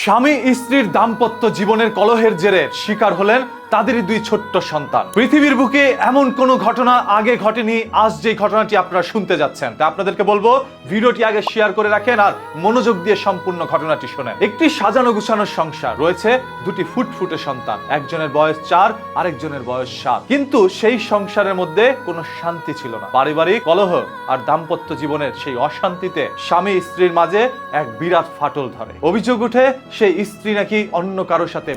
স্বামী স্ত্রীর দাম্পত্য জীবনের কলহের জেরে শিকার হলেন তাদেরই দুই ছোট্ট সন্তান। পৃথিবীর বুকে এমন কোনো ঘটনা আগে ঘটেনি, আজ যে ঘটনাটি আপনারা শুনতে যাচ্ছেন তা আপনাদেরকে বলবো ভিডিওটি আগে শেয়ার করে রাখেন আর মনোযোগ দিয়ে সম্পূর্ণ ঘটনাটি শোনেন। একটি সাজানো গুছানো সংসার, রয়েছে দুটি ফুটফুটে সন্তান, একজনের বয়স 4, আরেকজনের বয়স 7। কিন্তু সেই সংসারের মধ্যে কোনো শান্তি ছিল না। পারিবারিক কলহ আর দাম্পত্য জীবনের সেই অশান্তিতে স্বামী স্ত্রীর মাঝে এক বিরাট ফাটল ধরে। অভিযোগ উঠে সেই স্ত্রী নাকি অন্য কারোর সাথে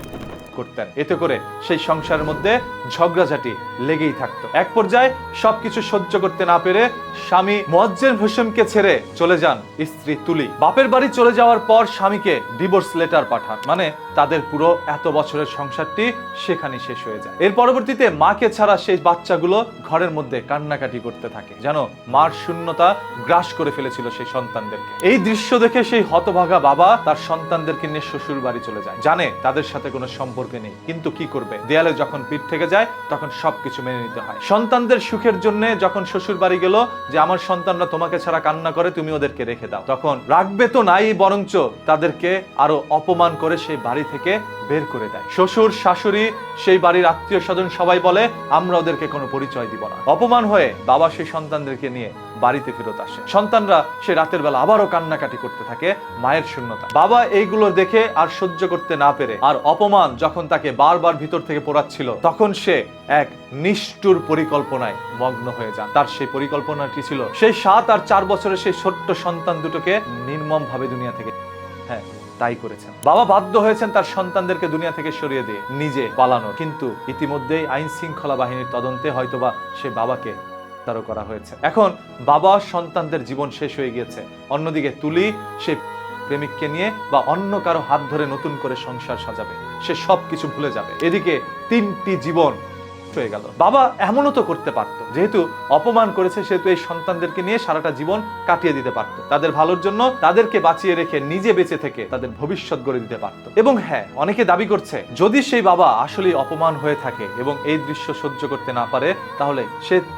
করতেন, এতে করে সেই সংসারের মধ্যে ঝগড়াঝাটি লেগেই থাকতো। এক পর্যায়ে সবকিছু সহ্য করতে না পেরে স্বামী মোয়াজ্জেম হোসেনকে ছেড়ে চলে যান স্ত্রী তুলি। বাপের বাড়ি চলে যাওয়ার পর স্বামীকে ডিভোর্স লেটার পাঠান, মানে তাদের পুরো এত বছরের সংসারটি সেখানে শেষ হয়ে যায়। এর পরবর্তীতে মাকে ছাড়া সেই বাচ্চাগুলো ঘরের মধ্যে কান্নাকাটি করতে থাকে, যেন মার শূন্যতা গ্রাস করে ফেলেছিল সেই সন্তানদেরকে। এই দৃশ্য দেখে সেই হতভাগা বাবা তার সন্তানদেরকে নিয়ে শ্বশুর বাড়ি চলে যায়। জানে তাদের সাথে কোনো সম্পর্ক নেই, কিন্তু কি করবে, দেয়ালে যখন পিঠ থেকে যায় তখন সবকিছু মেনে নিতে হয়। সন্তানদের সুখের জন্য যখন শ্বশুর বাড়ি গেল যে আমার সন্তানরা তোমাকে ছাড়া কান্না করে, তুমি ওদেরকে রেখে দাও, তখন রাখবে তো নাই, বরঞ্চ তাদেরকে আরো অপমান করে সেই বাড়ি থেকে বের করে দেয়। শ্বশুর শাশুড়ি সেই বাড়ির আত্মীয় স্বজন সবাই বলে আমরা ওদেরকে কোনো পরিচয় দিব না। অপমান হয়ে বাবা সেই সন্তানদেরকে নিয়ে বাড়িতে ফেরত আসে। সন্তানরা সে রাতের বেলা আবারও কান্নাকাটি করতে থাকে, মায়ের শূন্যতা। বাবা এইগুলো দেখে আর সহ্য করতে না পেরে আর অপমান যখন তাকে বারবার ভিতর থেকে পোড়াচ্ছিল, তখন সে এক নিষ্ঠুর পরিকল্পনায় মগ্ন হয়ে যান। তার সেই পরিকল্পনাটি ছিল সেই 7 আর 4 বছরের সেই ছোট্ট সন্তান দুটোকে নির্মম ভাবে দুনিয়া থেকে, হ্যাঁ তাই করেছেন। বাবা বাধ্য হয়েছেন তার সন্তানদেরকে দুনিয়া থেকে সরিয়ে দিয়ে নিজে পালানোর, কিন্তু ইতিমধ্যেই আইন শৃঙ্খলা বাহিনীর তদন্তে হয়তোবা সে বাবাকে গ্রেফতারও করা হয়েছে। এখন বাবা সন্তানদের জীবন শেষ হয়ে গিয়েছে, অন্যদিকে তুলি সে প্রেমিককে নিয়ে বা অন্য কারো হাত ধরে নতুন করে সংসার সাজাবে, সে সবকিছু ভুলে যাবে। এদিকে 3টি জীবন হয়ে গেল। বাবা এমনও তো করতে পারত, যেহেতু অপমান করেছে সেহেতু এই সন্তানদেরকে নিয়ে সারাটা জীবন কাটিয়ে দিতে পারত, তাদের ভালোর জন্য তাদেরকে বাঁচিয়ে রেখে নিজে বেঁচে থেকে তাদের ভবিষ্যৎ গড়ে দিতে পারত। এবং হ্যাঁ, অনেকে দাবি করছে যদি সেই বাবা আসলে অপমান হয়ে থাকে এবং এই দৃশ্য সহ্য করতে না পারে, তাহলে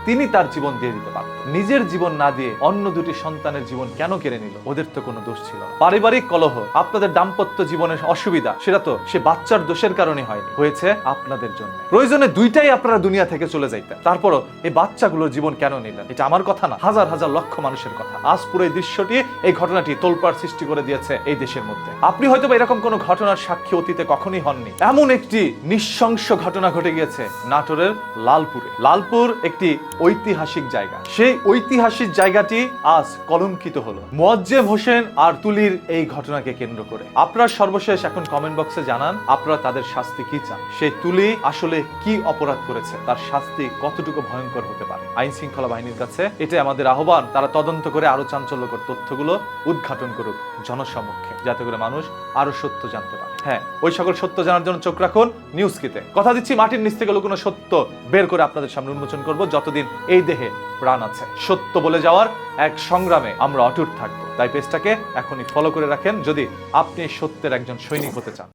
তিনি তার জীবন দিয়ে দিতে পারত। নিজের জীবন না দিয়ে অন্য দুটি সন্তানের জীবন কেন কেড়ে নিল? ওদের তো কোনো দোষ ছিল না। পারিবারিক কলহ, আপনাদের দাম্পত্য জীবনের অসুবিধা, সেটা তো সে বাচ্চার দোষের কারণে হয়নি, হয়েছে আপনাদের জন্য। প্রয়োজনে দুইটাই আপনারা দুনিয়া থেকে চলে যাইতেন, তারপরও এই বাচ্চাগুলোর জীবন কেন নিলেন? এটা আমার কথা না, হাজার হাজার লক্ষ মানুষের কথা। আজ পুরো এই দৃশ্যটি, এই ঘটনাটি তোলপাড় সৃষ্টি করে দিয়েছে এই দেশের মধ্যে। আপনি হয়তো এরকম কোন ঘটনার সাক্ষী অতীতে কখনোই হননি। এমন একটি নৃশংস ঘটনা ঘটে গিয়েছে নাটোরের লালপুরে। লালপুর একটি ঐতিহাসিক জায়গা, সেই ঐতিহাসিক জায়গাটি আজ কলঙ্কিত হলো মোয়াজ্জেম হোসেন আর তুলির এই ঘটনাকে কেন্দ্র করে। আপনারা সর্বশেষ এখন কমেন্ট বক্সে জানান আপনারা তাদের শাস্তি কি চান। সেই তুলি আসলে কি অপরাধ করেছে, তার শাস্তি কতটুকু ভয়ঙ্কর হতে পারে? আইন শৃঙ্খলা বাহিনীর কাছে এটাই আমাদের আহ্বান, তারা তদন্ত করে আরো চাঞ্চল্যকর তথ্যগুলো উদ্ঘাটন করুক জনসমক্ষে, যাতে করে মানুষ আরো সত্য জানতে পারে। হ্যাঁ, ওই সকল সত্য জানার জন্য চোখ রাখুন নিউজ কিতে। কথা দিচ্ছি মাটির নিচ থেকে লুকোনো সত্য বের করে আপনাদের সামনে উন্মোচন করব। যতদিন এই দেহে প্রাণ আছে, সত্য বলে যাওয়ার এক সংগ্রামে আমরা অটুট থাকবো। তাই পেজটাকে এখনই ফলো করে রাখেন যদি আপনি সত্যের একজন সৈনিক হতে চান।